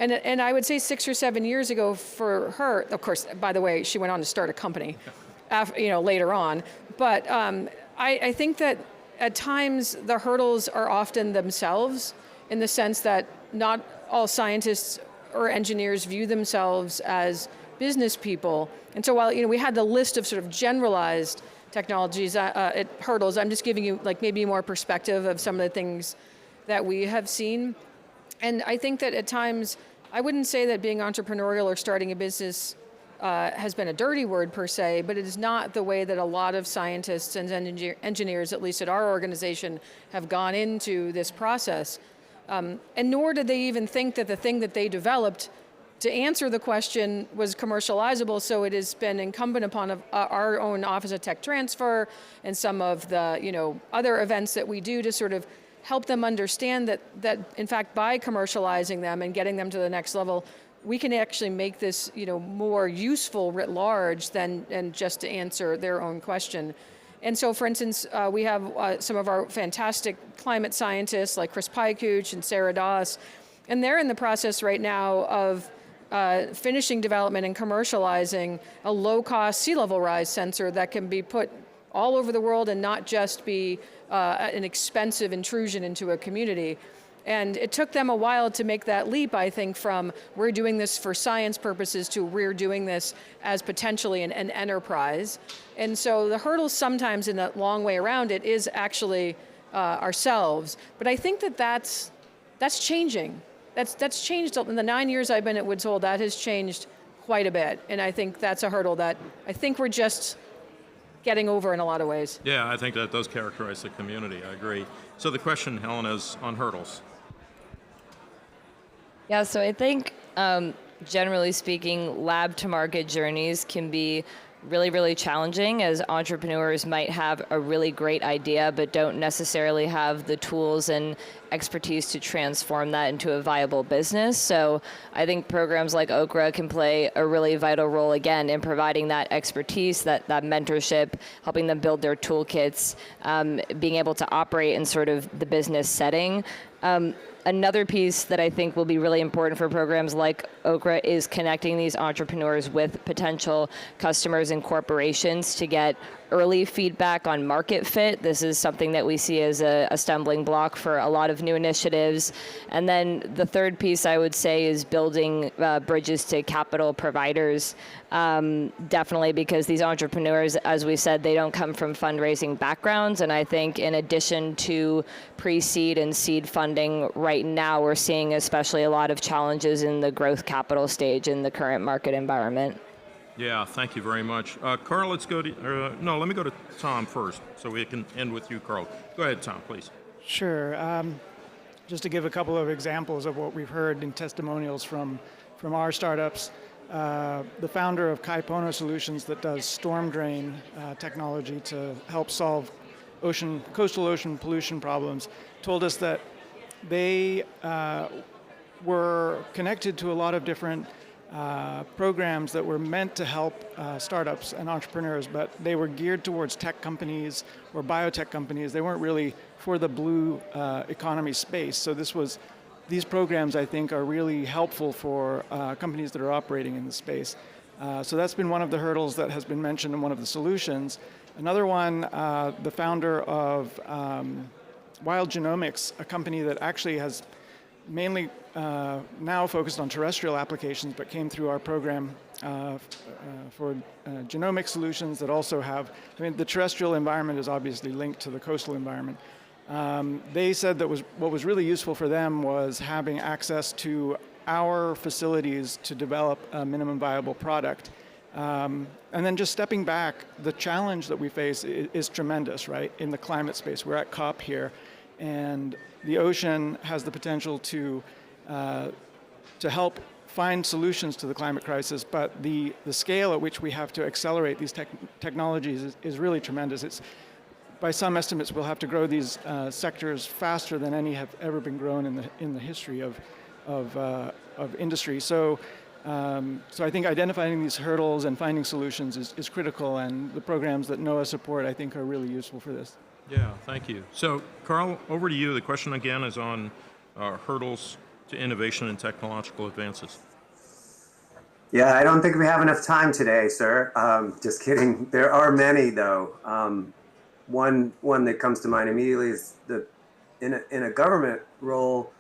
And I would say 6 or 7 years ago for her, of course, by the way, she went on to start a company later on, but I think that at times the hurdles are often themselves, in the sense that not all scientists or engineers view themselves as business people. And so while we had the list of sort of generalized technologies, hurdles, I'm just giving you maybe more perspective of some of the things that we have seen. And I think that at times, I wouldn't say that being entrepreneurial or starting a business has been a dirty word per se, but it is not the way that a lot of scientists and engineers, at least at our organization, have gone into this process. And nor did they even think that the thing that they developed to answer the question was commercializable, so it has been incumbent upon our own Office of Tech Transfer and some of the other events that we do to sort of help them understand that in fact by commercializing them and getting them to the next level, we can actually make this more useful writ large than just to answer their own question. And so, for instance, we have some of our fantastic climate scientists like Chris Pykuch and Sarah Doss, and they're in the process right now of finishing development and commercializing a low-cost sea level rise sensor that can be put all over the world and not just be an expensive intrusion into a community. And it took them a while to make that leap, I think, from we're doing this for science purposes to we're doing this as potentially an enterprise. And so the hurdles sometimes in that long way around it is actually ourselves. But I think that's changing. That's changed in the 9 years I've been at Woods Hole. That has changed quite a bit, and I think that's a hurdle that I think we're just getting over in a lot of ways. Yeah, I think that does characterize the community. I agree. So the question, Helen, is on hurdles. Yeah, so I think generally speaking, lab to market journeys can be really, really challenging, as entrepreneurs might have a really great idea but don't necessarily have the tools and expertise to transform that into a viable business. So I think programs like OCRA can play a really vital role, again, in providing that expertise, that mentorship, helping them build their toolkits, being able to operate in sort of the business setting. Another piece that I think will be really important for programs like OCRA is connecting these entrepreneurs with potential customers and corporations to get early feedback on market fit. This is something that we see as a stumbling block for a lot of new initiatives. And then the third piece I would say is building bridges to capital providers. Definitely, because these entrepreneurs, as we said, they don't come from fundraising backgrounds. And I think in addition to pre-seed and seed funding, right now we're seeing especially a lot of challenges in the growth capital stage in the current market environment. Yeah, thank you very much. Carl, let's go to, no, let me go to Tom first, so we can end with you, Carl. Go ahead, Tom, please. Sure. Just to give a couple of examples of what we've heard in testimonials from our startups, the founder of Kaipono Solutions that does storm drain technology to help solve coastal ocean pollution problems told us that they were connected to a lot of different programs that were meant to help startups and entrepreneurs, but they were geared towards tech companies or biotech companies. They weren't really for the blue economy space. So these programs, I think, are really helpful for companies that are operating in the space. So that's been one of the hurdles that has been mentioned in one of the solutions. Another one, the founder of Wild Genomics, a company that actually has mainly now focused on terrestrial applications, but came through our program for genomic solutions that also have, the terrestrial environment is obviously linked to the coastal environment. They said that what was really useful for them was having access to our facilities to develop a minimum viable product. And then just stepping back, the challenge that we face is tremendous, right? In the climate space, we're at COP here, and the ocean has the potential to help find solutions to the climate crisis, but the scale at which we have to accelerate these technologies is really tremendous. By some estimates, we'll have to grow these sectors faster than any have ever been grown in the history of industry. So I think identifying these hurdles and finding solutions is critical, and the programs that NOAA support, I think, are really useful for this. Yeah, thank you. So, Carl, over to you. The question again is on hurdles to innovation and technological advances. Yeah, I don't think we have enough time today, sir. Just kidding. There are many, though. One that comes to mind immediately is in a government role,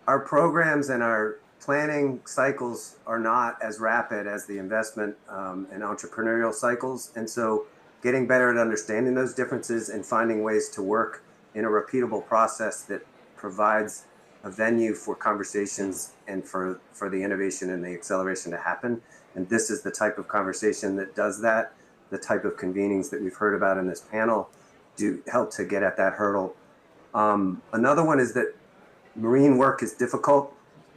our programs and our planning cycles are not as rapid as the investment and entrepreneurial cycles. And so getting better at understanding those differences and finding ways to work in a repeatable process that provides a venue for conversations and for the innovation and the acceleration to happen. And this is the type of conversation that does that. The type of convenings that we've heard about in this panel do help to get at that hurdle. Another one is that marine work is difficult.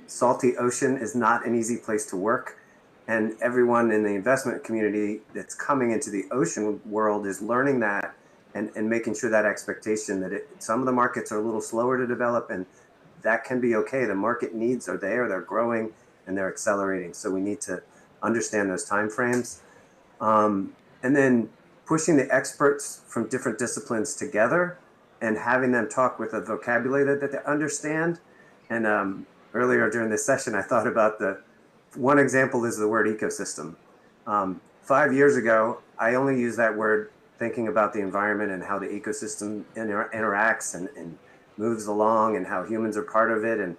Salty ocean is not an easy place to work. And everyone in the investment community that's coming into the ocean world is learning that and making sure that expectation that some of the markets are a little slower to develop, and that can be okay. The market needs are there, they're growing, and they're accelerating. So we need to understand those timeframes. And then pushing the experts from different disciplines together and having them talk with a vocabulary that they understand. And earlier during this session, I thought about one example is the word ecosystem. 5 years ago, I only used that word thinking about the environment and how the ecosystem interacts and moves along and how humans are part of it, and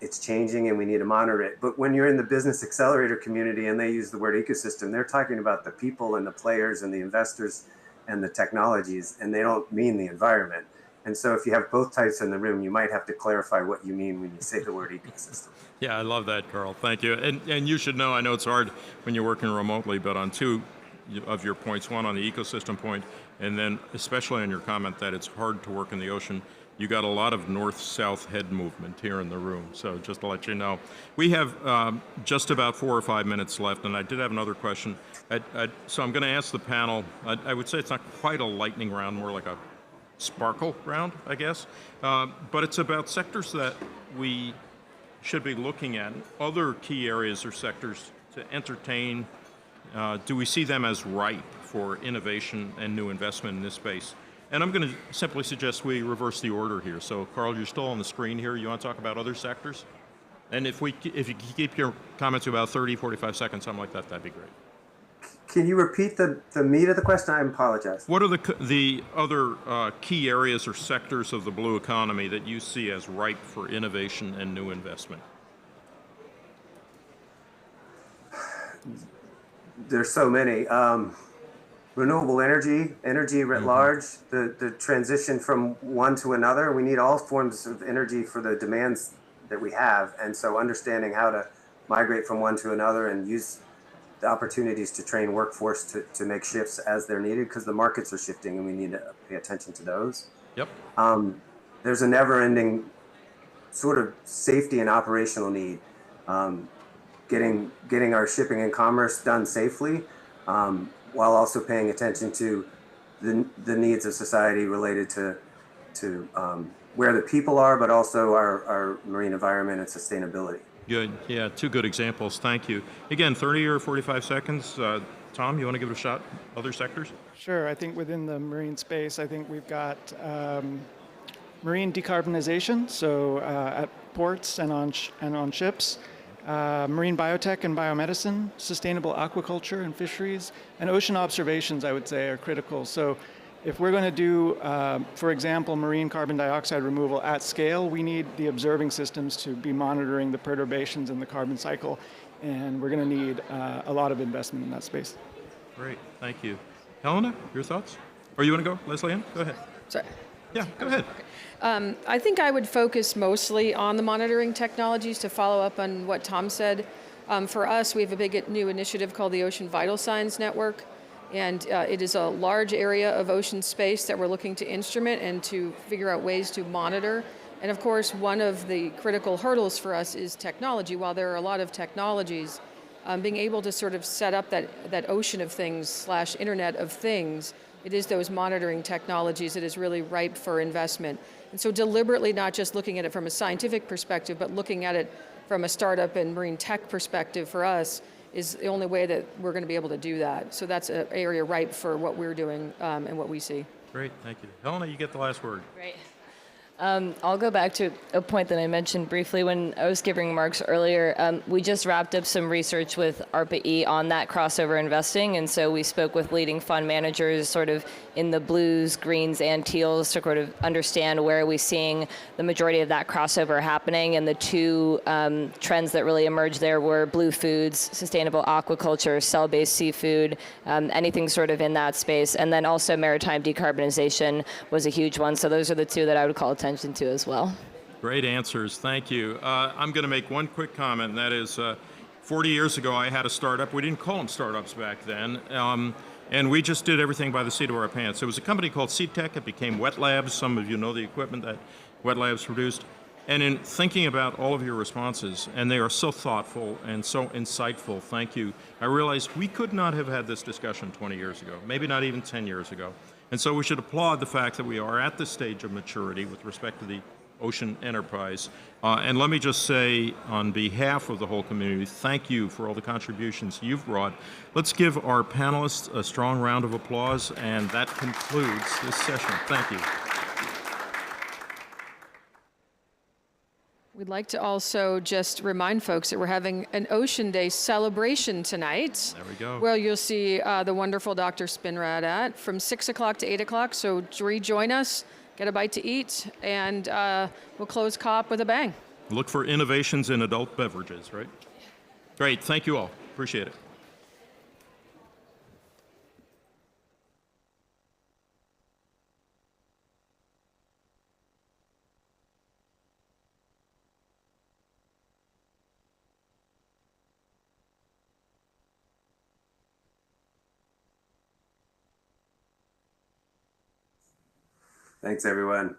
it's changing and we need to monitor it. But when you're in the business accelerator community and they use the word ecosystem, they're talking about the people and the players and the investors and the technologies, and they don't mean the environment. And so if you have both types in the room, you might have to clarify what you mean when you say the word ecosystem. Yeah, I love that, Carl. Thank you. And you should know, I know it's hard when you're working remotely, but on two of your points, one on the ecosystem point, and then especially on your comment that it's hard to work in the ocean, you got a lot of north-south head movement here in the room. So just to let you know. We have just about 4 or 5 minutes left, and I did have another question. So I'm going to ask the panel, I would say it's not quite a lightning round, more like a sparkle round, I guess. But it's about sectors that we should be looking at, other key areas or sectors to entertain. Do we see them as ripe for innovation and new investment in this space? And I'm going to simply suggest we reverse the order here. So, Carl, you're still on the screen here. You want to talk about other sectors? And if you keep your comments to about 30, 45 seconds, something like that, that'd be great. Can you repeat the meat of the question? I apologize. What are the other key areas or sectors of the blue economy that you see as ripe for innovation and new investment? There's so many. Renewable energy writ large, the transition from one to another. We need all forms of energy for the demands that we have. And so understanding how to migrate from one to another and use the opportunities to train workforce to make shifts as they're needed, because the markets are shifting and we need to pay attention to those. Yep. There's a never-ending sort of safety and operational need. Getting our shipping and commerce done safely, while also paying attention to the needs of society related to where the people are, but also our marine environment and sustainability. Good. Yeah, two good examples. Thank you. Again, 30 or 45 seconds. Tom, you want to give it a shot? Other sectors? Sure. I think within the marine space, I think we've got marine decarbonization, so at ports and on ships. Marine biotech and biomedicine, sustainable aquaculture and fisheries, and ocean observations, I would say, are critical. So if we're going to do, for example, marine carbon dioxide removal at scale, we need the observing systems to be monitoring the perturbations in the carbon cycle, and we're going to need a lot of investment in that space. Great, thank you. Helena, your thoughts? Or you want to go, Leslie Ann? Go ahead. Sorry. Yeah, go ahead. I think I would focus mostly on the monitoring technologies to follow up on what Tom said. For us, we have a big new initiative called the Ocean Vital Signs Network, and it is a large area of ocean space that we're looking to instrument and to figure out ways to monitor. And of course, one of the critical hurdles for us is technology. While there are a lot of technologies, being able to sort of set up that ocean of things / Internet of Things, it is those monitoring technologies that is really ripe for investment. And so deliberately not just looking at it from a scientific perspective, but looking at it from a startup and marine tech perspective for us is the only way that we're going to be able to do that. So that's an area ripe for what we're doing and what we see. Great, thank you. Helena, you get the last word. Great. I'll go back to a point that I mentioned briefly when I was giving remarks earlier. We just wrapped up some research with ARPA-E on that crossover investing, and so we spoke with leading fund managers sort of in the blues, greens, and teals to sort of understand where are we seeing the majority of that crossover happening, and the two trends that really emerged there were blue foods, sustainable aquaculture, cell-based seafood, anything sort of in that space, and then also maritime decarbonization was a huge one, so those are the two that I would call attention to as well. Great answers. Thank you. I'm going to make one quick comment, and that is 40 years ago, I had a startup. We didn't call them startups back then. And we just did everything by the seat of our pants. It was a company called SeedTech. It became Wet Labs. Some of you know the equipment that Wet Labs produced. And in thinking about all of your responses, and they are so thoughtful and so insightful, thank you. I realized we could not have had this discussion 20 years ago, maybe not even 10 years ago. And so we should applaud the fact that we are at this stage of maturity with respect to the ocean enterprise. And let me just say, on behalf of the whole community, thank you for all the contributions you've brought. Let's give our panelists a strong round of applause, and that concludes this session. Thank you. We'd like to also just remind folks that we're having an Ocean Day celebration tonight. There we go. Well, you'll see the wonderful Dr. Spinrad at from 6 o'clock to 8 o'clock. So rejoin us, get a bite to eat, and we'll close COP with a bang. Look for innovations in adult beverages, right? Great. Thank you all. Appreciate it. Thanks, everyone.